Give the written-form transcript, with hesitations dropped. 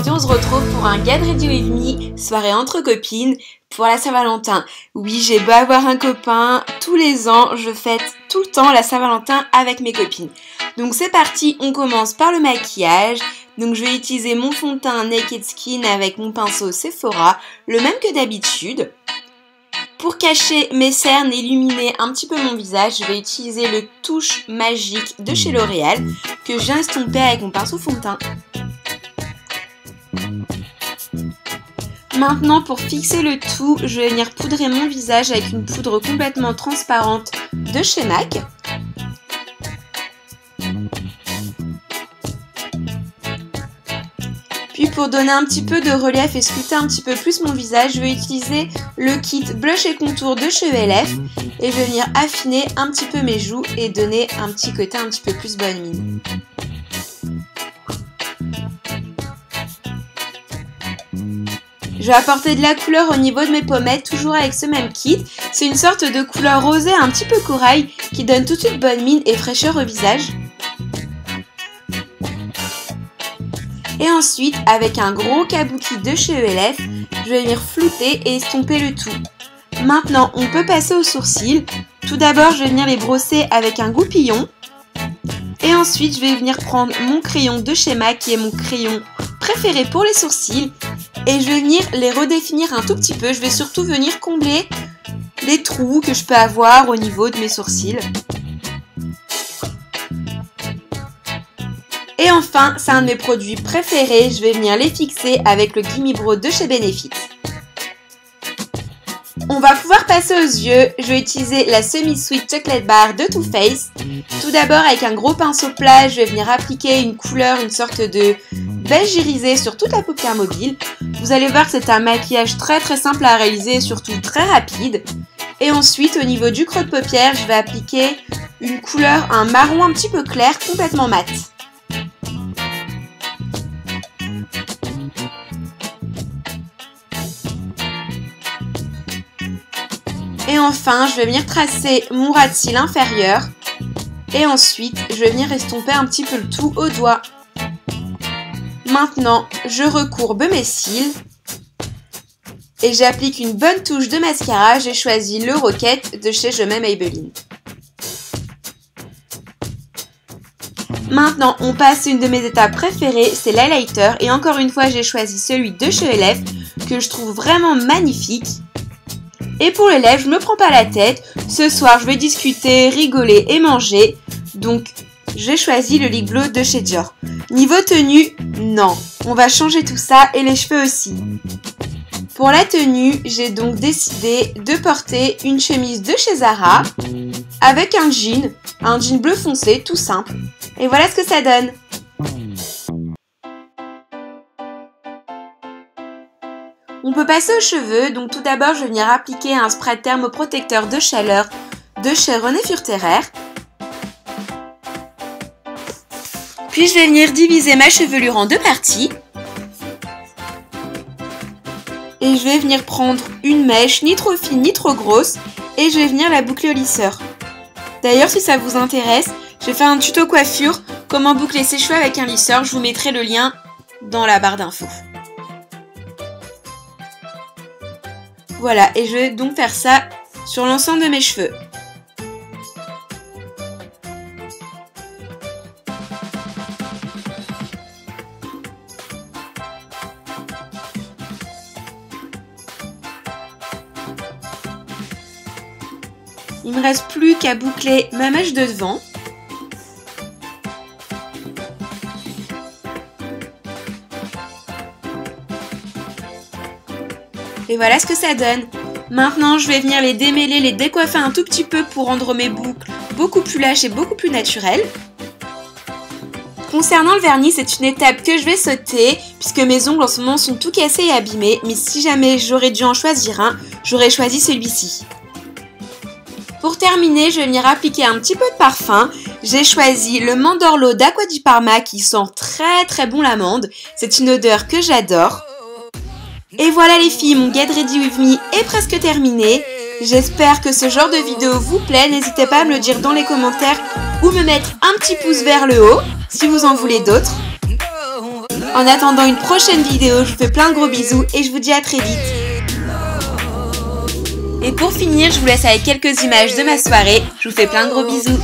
aujourd'hui on se retrouve pour un Get Ready With Me, soirée entre copines pour la Saint-Valentin. Oui, j'ai beau avoir un copain, tous les ans je fête tout le temps la Saint-Valentin avec mes copines. Donc c'est parti, on commence par le maquillage. Donc je vais utiliser mon fond de teint Naked Skin avec mon pinceau Sephora, le même que d'habitude. Pour cacher mes cernes et illuminer un petit peu mon visage, je vais utiliser le touche magique de chez L'Oréal que j'ai estompé avec mon pinceau fond de teint. Maintenant, pour fixer le tout, je vais venir poudrer mon visage avec une poudre complètement transparente de chez MAC. Puis pour donner un petit peu de relief et sculpter un petit peu plus mon visage, je vais utiliser le kit blush et contour de chez ELF et je vais venir affiner un petit peu mes joues et donner un petit côté un petit peu plus bonne mine. Je vais apporter de la couleur au niveau de mes pommettes, toujours avec ce même kit. C'est une sorte de couleur rosée un petit peu corail qui donne tout de suite bonne mine et fraîcheur au visage. Et ensuite, avec un gros kabuki de chez ELF, je vais venir flouter et estomper le tout. Maintenant, on peut passer aux sourcils. Tout d'abord, je vais venir les brosser avec un goupillon. Et ensuite, je vais venir prendre mon crayon de chez MAC, qui est mon crayon préféré pour les sourcils. Et je vais venir les redéfinir un tout petit peu. Je vais surtout venir combler les trous que je peux avoir au niveau de mes sourcils. Et enfin, c'est un de mes produits préférés, je vais venir les fixer avec le Gimme Brow de chez Benefit. On va pouvoir passer aux yeux, je vais utiliser la Semi Sweet Chocolate Bar de Too Faced. Tout d'abord, avec un gros pinceau plat, je vais venir appliquer une couleur, une sorte de beige irisé sur toute la paupière mobile. Vous allez voir que c'est un maquillage très simple à réaliser et surtout très rapide. Et ensuite, au niveau du creux de paupière, je vais appliquer une couleur, un marron un petit peu clair, complètement mat. Et enfin, je vais venir tracer mon ras de cils inférieur. Et ensuite, je vais venir estomper un petit peu le tout au doigt. Maintenant, je recourbe mes cils. Et j'applique une bonne touche de mascara. J'ai choisi le Rocket de chez Je m'aime Maybelline. Maintenant, on passe à une de mes étapes préférées, c'est l'highlighter. Et encore une fois, j'ai choisi celui de chez ELF que je trouve vraiment magnifique. Et pour les lèvres, je me prends pas la tête. Ce soir, je vais discuter, rigoler et manger. Donc, j'ai choisi le lip gloss de chez Dior. Niveau tenue, non. On va changer tout ça et les cheveux aussi. Pour la tenue, j'ai donc décidé de porter une chemise de chez Zara avec un jean bleu foncé, tout simple. Et voilà ce que ça donne. On peut passer aux cheveux, donc tout d'abord je vais venir appliquer un spray thermoprotecteur de chaleur de chez René Furterer. Puis je vais venir diviser ma chevelure en deux parties. Et je vais venir prendre une mèche ni trop fine ni trop grosse et je vais venir la boucler au lisseur. D'ailleurs si ça vous intéresse, je vais faire un tuto coiffure, comment boucler ses cheveux avec un lisseur, je vous mettrai le lien dans la barre d'infos. Voilà, et je vais donc faire ça sur l'ensemble de mes cheveux. Il ne me reste plus qu'à boucler ma mèche de devant. Et voilà ce que ça donne. Maintenant, je vais venir les démêler, les décoiffer un tout petit peu pour rendre mes boucles beaucoup plus lâches et beaucoup plus naturelles. Concernant le vernis, c'est une étape que je vais sauter puisque mes ongles en ce moment sont tout cassés et abîmés. Mais si jamais j'aurais dû en choisir un, j'aurais choisi celui-ci. Pour terminer, je vais venir appliquer un petit peu de parfum. J'ai choisi le Mandorlo d'Acqua di Parma qui sent très bon l'amande. C'est une odeur que j'adore. Et voilà les filles, mon Get Ready With Me est presque terminé. J'espère que ce genre de vidéo vous plaît. N'hésitez pas à me le dire dans les commentaires ou me mettre un petit pouce vers le haut si vous en voulez d'autres. En attendant une prochaine vidéo, je vous fais plein de gros bisous et je vous dis à très vite. Et pour finir, je vous laisse avec quelques images de ma soirée. Je vous fais plein de gros bisous.